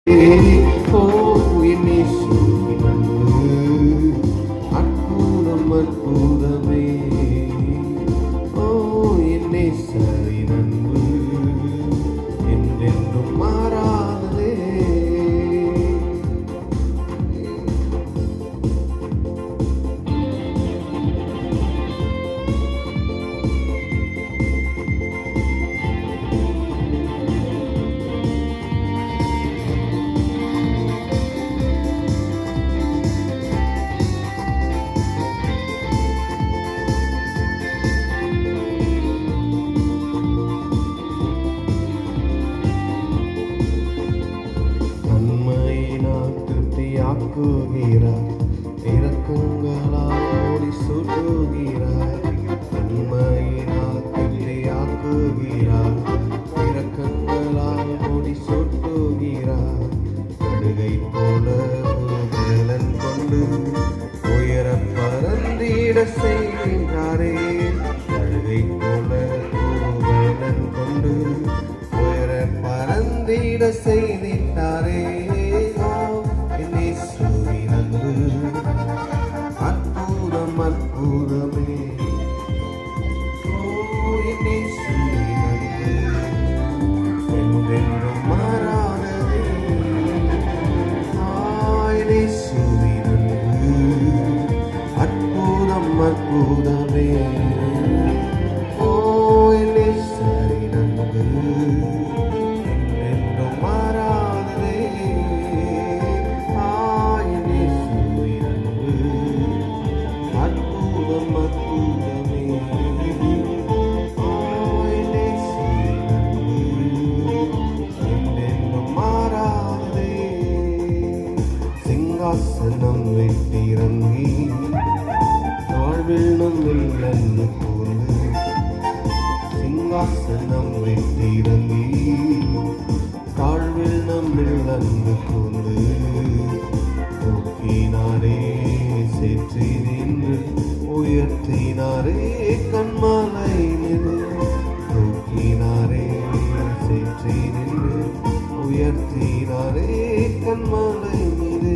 ஓ என் இயேசுவின் அன்பு அற்புதம் அற்புதமே. ஓ என் நேசரின் அன்பு என்றென்றும் மாறாததே. ஆக்குகிறார் இறக்கங்களால் ஓடி சுட்டுகிறார். நன்மையினால் ஆக்குகிறார் இறக்கங்களால் ஓடி சுட்டுகிறார். கடுகை போல பலன் கொண்டு உயர பறந்திட செய்கின்றாரே. கடுகை போல பலன் கொண்டு உயர பறந்திட செய்கின்றாரே. அற்புதம் அற்புதமே. என்றென்றும் மாறாததே. அற்புதம் அற்புதமே. ஓ இயேசுவின் அன்பு என்றென்றும் மாறாததே. சிங்காசனம் வெட்டிறங்கி வாழ்வில் நம்மில் கூர்ந்து. சிங்காசனம் வெட்டிறங்கி வாழ்வில் நம்மில் அன்பு கூர்ந்து. தூக்கினாரே சேற்றி நின்று உயர்த்தினாரே கண்மாலை நின்று. தூக்கினாரே சேற்றி நின்று உயர்த்தினாரே கண்மாலை நின்று.